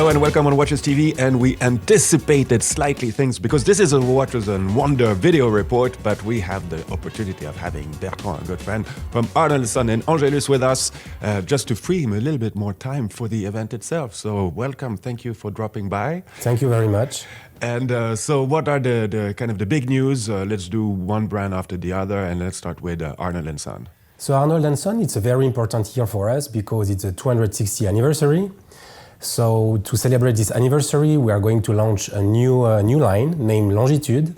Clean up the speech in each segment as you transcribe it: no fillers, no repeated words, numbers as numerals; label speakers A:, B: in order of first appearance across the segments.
A: Hello and welcome on Watches TV, and we anticipated slightly things because this is a Watches and Wonder video report, but we have the opportunity of having Bertrand, a good friend from Arnold Son in Angelus with us, just to free him a little bit more time for the event itself. So welcome, thank you for dropping by.
B: Thank you very much.
A: And so what are the kind of the big news? Let's do one brand after the other, and let's start with Arnold Son.
B: So Arnold Son, it's a very important year for us because it's a 260th anniversary. So to celebrate this anniversary, we are going to launch a new line named Longitude,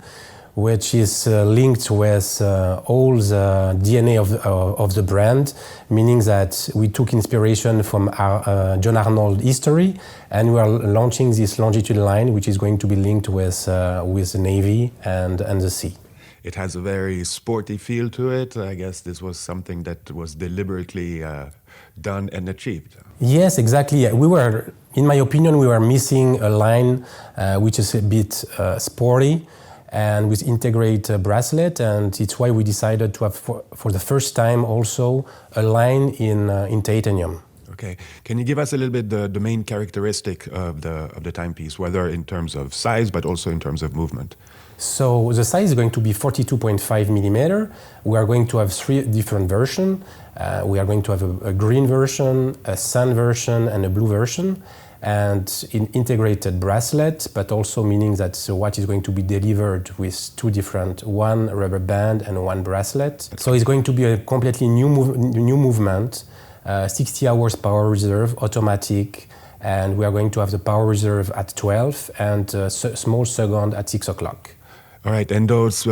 B: which is linked with all the DNA of the brand, meaning that we took inspiration from our John Arnold history, and we are launching this Longitude line, which is going to be linked with the Navy and the sea.
A: It has a very sporty feel to it. I guess this was something that was deliberately done and achieved.
B: Yes, exactly. In my opinion, we were missing a line which is a bit sporty and with integrated bracelet, and it's why we decided to have for the first time also a line in titanium.
A: Okay, can you give us a little bit the main characteristic of the timepiece, whether in terms of size but also in terms of movement?
B: So the size is going to be 42.5 millimeter. We are going to have 3 different versions. We are going to have a green version, a sun version, and a blue version, and in integrated bracelet, but also meaning that the watch is going to be delivered with 2 different, one rubber band and one bracelet. So it's going to be a completely new movement, 60 hours power reserve, automatic, and we are going to have the power reserve at 12 and a small second at 6 o'clock.
A: All right, and those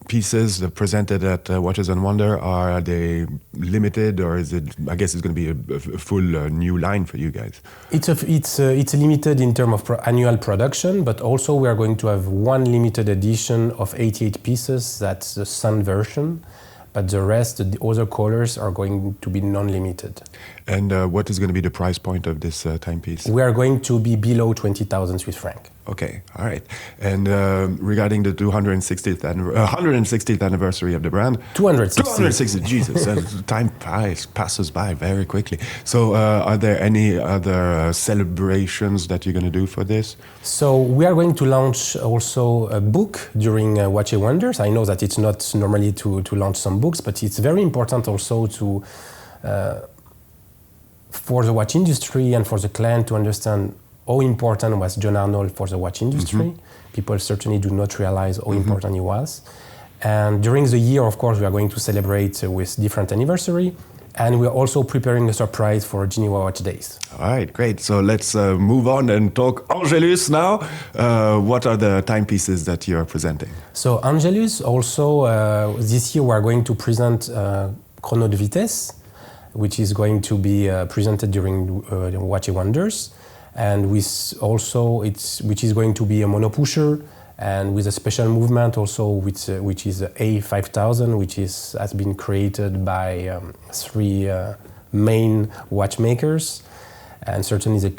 A: pieces presented at Watches and Wonder, are they limited, or is it? I guess it's going to be a full new line for you guys.
B: It's limited in terms of annual production, but also we are going to have one limited edition of 88 pieces. That's the Sun version, but the rest, the other colors, are going to be non-limited.
A: And what is going to be the price point of this timepiece?
B: We are going to be below 20,000 Swiss francs.
A: Okay, all right. And regarding the 160th anniversary of the brand? 260, Jesus, time passes by very quickly. So are there any other celebrations that you're going to do for this?
B: So we are going to launch also a book during Watch and Wonders. I know that it's not normally to launch some books, but it's very important also to for the watch industry and for the client to understand how important was John Arnold for the watch industry. Mm-hmm. People certainly do not realize how important he was. And during the year, of course, we are going to celebrate with different anniversary, and we are also preparing a surprise for Geneva Watch Days.
A: All right, great. So let's move on and talk Angelus now. What are the timepieces that you are presenting?
B: So Angelus also, this year we are going to present Chrono de Vitesse, which is going to be presented during Watch and Wonders. And with also which is going to be a monopusher, and with a special movement also, which is A5000, which has been created by 3 main watchmakers, and certainly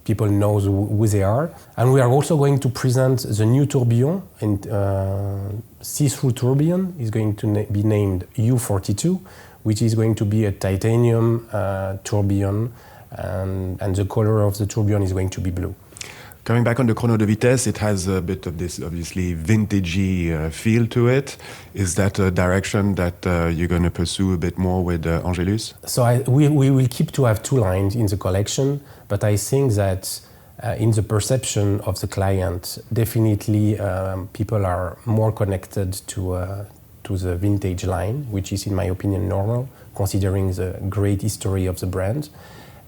B: people know who they are. And we are also going to present the new tourbillon, and see-through tourbillon is going to be named U42, which is going to be a titanium tourbillon. And the color of the tourbillon is going to be blue.
A: Coming back on the Chrono de Vitesse, it has a bit of this obviously vintagey feel to it. Is that a direction that you're going to pursue a bit more with Angelus?
B: So we will keep to have 2 lines in the collection, but I think that in the perception of the client, definitely people are more connected to the vintage line, which is, in my opinion, normal, considering the great history of the brand.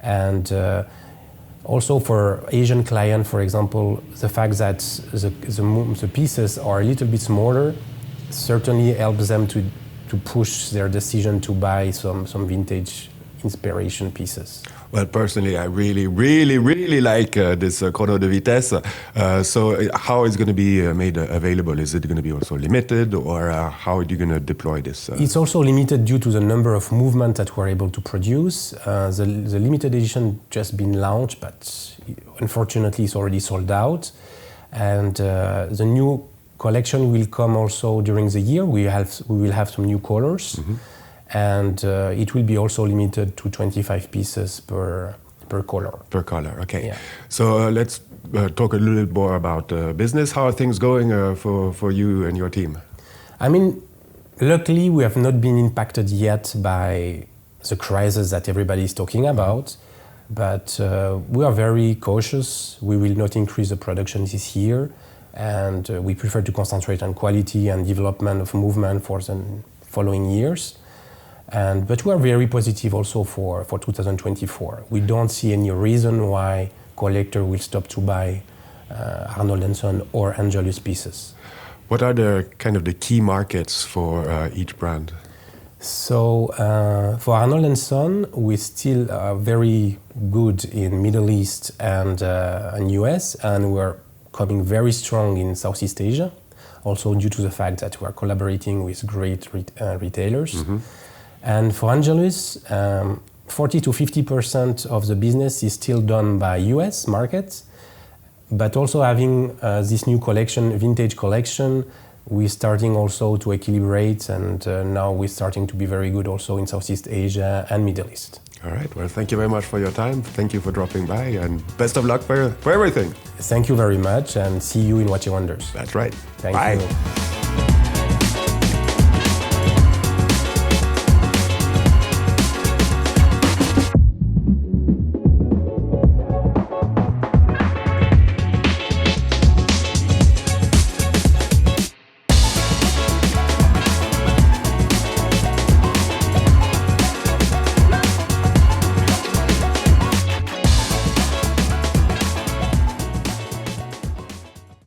B: And also for Asian client, for example, the fact that the pieces are a little bit smaller certainly helps them to push their decision to buy some vintage inspiration pieces.
A: Well, personally, I really like this Chrono de Vitesse. So how is it going to be made available? Is it going to be also limited, or how are you going to deploy this?
B: It's also limited due to the number of movements that we're able to produce. The limited edition just been launched, but unfortunately it's already sold out. And the new collection will come also during the year. We will have some new colors. Mm-hmm. And it will be also limited to 25 pieces per per color.
A: Per color, okay.
B: Yeah.
A: So let's talk a little bit more about business. How are things going for you and your team?
B: I mean, luckily we have not been impacted yet by the crisis that everybody is talking about, but we are very cautious. We will not increase the production this year, and we prefer to concentrate on quality and development of movement for the following years. But we are very positive also for 2024. We don't see any reason why collector will stop to buy Arnold Son or Angelus pieces.
A: What are the kind of the key markets for each brand?
B: So for Arnold Son, we still are very good in Middle East and US, and we're coming very strong in Southeast Asia, also due to the fact that we are collaborating with great retailers. Mm-hmm. And for Angelus, 40 to 50% of the business is still done by US markets, but also having this new collection, vintage collection, we're starting also to equilibrate, and now we're starting to be very good also in Southeast Asia and Middle East.
A: All right, well, thank you very much for your time. Thank you for dropping by, and best of luck for everything.
B: Thank you very much, and see you in Watchy Wonders.
A: That's right.
B: Thank
A: Bye.
B: you.